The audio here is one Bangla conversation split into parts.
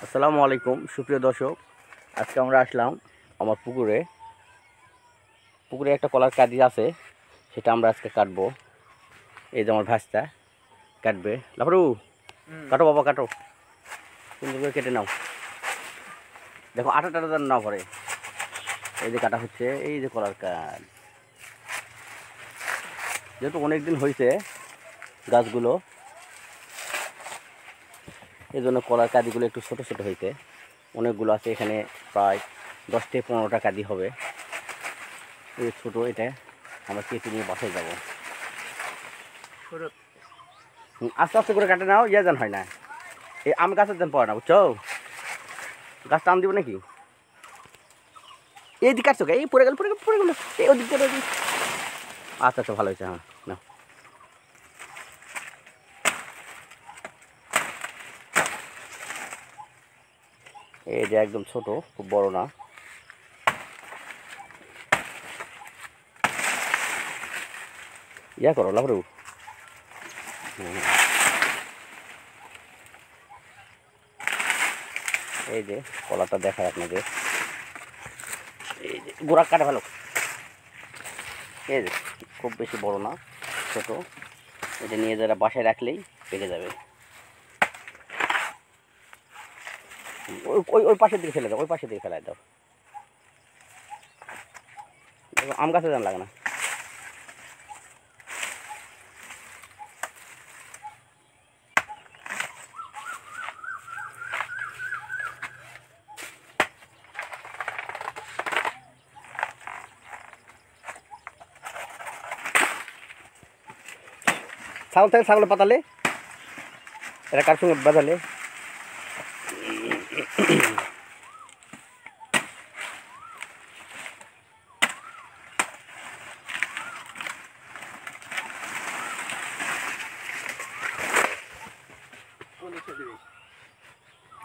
আসসালামু আলাইকুম সুপ্রিয় দর্শক, আজকে আমরা আসলাম আমার পুকুরে একটা কলার কাঁদি আছে, সেটা আমরা আজকে কাটবো। এই যে আমার ভাস্তা কাটবে। লাফারু কাটো বাবা, কাটো, সুন্দর করে কেটে নাও। দেখো আটা টাটা যেন না পড়ে। এই যে কাটা হচ্ছে, এই যে কলার কাঁদ। যেহেতু অনেক দিন হয়েছে গাছগুলো, এই জন্য কলার কাঁদিগুলো একটু ছোটো ছোটো হয়েছে। অনেকগুলো আছে এখানে, প্রায় 10 থেকে 15টা কাঁদি হবে। এই ছোটো এটা আমরা কেটে নিয়ে বাসায় যাবো। আস্তে আস্তে করে কাটে নাও, যান হয় না। এই আম গাছের যেন পড়ে না, বুঝছো? গাছটা আম দিব নাকি? এই দিকে কাটছো, এই পড়ে গেল এই ওদিক করে। আচ্ছা আচ্ছা, ভালো হয়েছে। হ্যাঁ না, এই যে একদম ছোট, খুব বড় না। ইয়া করো লাভরু। এই যে কলাটা দেখায় আপনাদের, এই যে গোড়া কাটা ভালো। এই যে খুব বেশি বড় না, ছোট। এটা নিয়ে যারা বাসায় রাখলেই পেকে যাবে। ওই ওই পাশের দিকে ফেলে দাও, ওই পাশের দিকে ফেলাই দাও। আম গাছে যেন লাগে না। ছাগল থেকে ছাগলে পাতালে, এটা কার সঙ্গে বাজালে।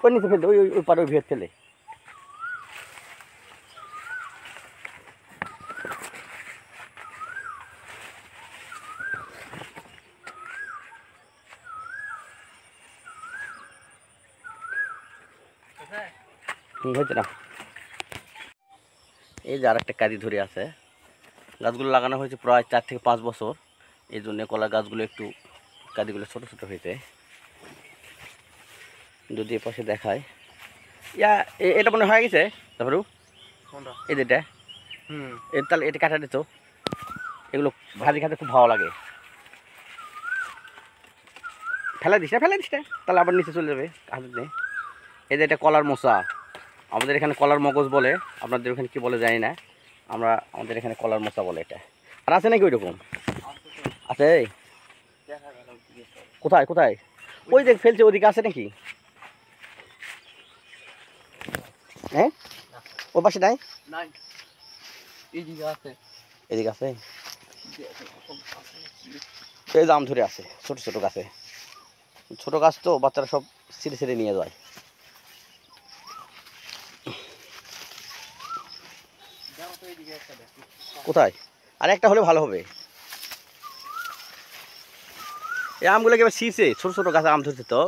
ওই নিচে ফেলতে, ওই ওই পারে ওই ভিড় ফেলে। হয়েছে না। এই যে আর একটা কাঁদি ধরে আছে। গাছগুলো লাগানো হয়েছে প্রায় 4 থেকে 5 বছর। এই জন্য কলা গাছগুলো একটু কাঁদিগুলো ছোটো ছোটো হয়েছে। যদি এ পাশে দেখায়, ইয়া এটা মনে হয়ে গেছে। তারপরেও এই যেটা, তাহলে এটা কাটা দিত। এগুলো ভাজি খেতে খুব ভালো লাগে। ফেলে দিস না, তাহলে আবার নিচে চলে যাবে হাতে নেই। এই যে এটা কলার মোচা, আমাদের এখানে কলার মগজ বলে, আপনাদের ওখানে কী বলে জানি না। আমাদের এখানে কলার মোচা বলে এটা। আর আছে নাকি ওই রকম? আছে। কোথায় কোথায়? ওই যে ফেলছে, ওদিকে আছে নাকি? হ্যাঁ, ও পাশে নাই, এদিকে আছে। এই যে আম ধরে আছে ছোট ছোট গাছে। ছোট গাছ তো বাচ্চারা সব ছিঁড়ে ছিঁড়ে নিয়ে যায়। কোথায়? আর একটা হলে ভালো হবে। এই আমগুলোকে এবার ছিঁড়ছে, ছোট ছোট গাছে আম ধরছে তো,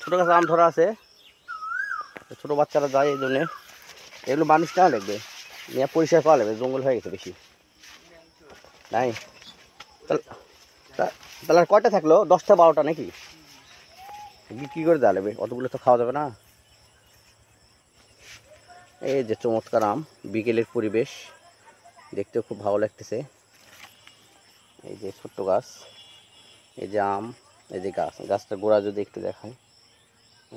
ছোট গাছে আম ধরা আছে। ছোট বাচ্চারা যায়, এই জন্যে এগুলো মানুষ না লাগবে, নিয়ে পরিষ্কার করা লাগবে, জঙ্গল হয়ে গেছে বেশি। নাই তাহলে আর কয়টা থাকলো? 10টা 12টা নাকি? বিক্রি করে দেওয়া লাগবে, অতগুলো তো খাওয়া যাবে না। এই যে চমৎকার আম, বিকেলের পরিবেশ, দেখতেও খুব ভালো লাগতেছে। এই যে ছোট্ট গাছ, এই যে আম, এই যে গাছটার গোড়া যদি একটু দেখায়,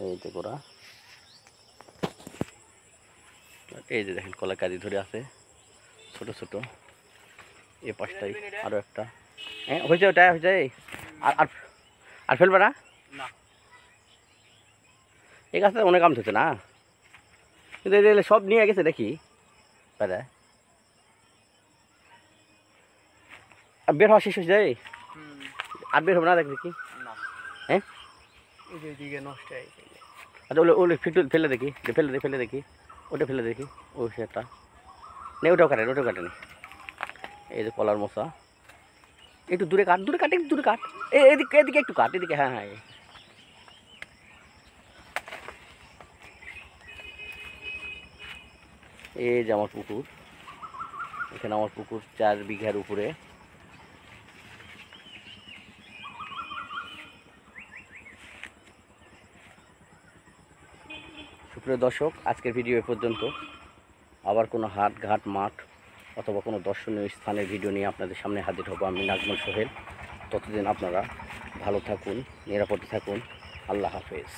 এই যে গোড়া। এই যে দেখেন কলা কাঁদি ধরে আছে ছোট ছোট। এ পাশটাই আরও একটা। হ্যাঁ হয়েছে, ওটা হয়েছে। আর আর ফেলবে না? এই গাছটা অনেক আম ধরছে না, কিন্তু এই সব নিয়ে গেছে দেখি। আর বের হওয়া শেষ হয়েছে, আর বের হবে না দেখ দেখি। হ্যাঁ নষ্ট হয়ে গেছে। আচ্ছা ওগুলো ফেলে দেখি, ফেলে দেখি, ওটা ফেলে দেখি। ও সেটা নেই, ওটাও কাটেনি। এই যে কলার মশা, একটু দূরে কাট, একটু দূরে কাট। এদিকে একটু কাট, এদিকে। হ্যাঁ হ্যাঁ, এই যে আমার পুকুর, এখানে আমার পুকুর 4 বিঘার উপরে। সুপ্রিয় দর্শক, আজকের ভিডিও এ পর্যন্ত। আবার কোনো হাট ঘাট মাঠ অথবা কোনো দর্শনীয় স্থানের ভিডিও নিয়ে আপনাদের সামনে হাজির হব আমি, নাজমুল সোহেল। ততদিন আপনারা ভালো থাকুন, নিরাপদে থাকুন। আল্লাহ হাফেজ।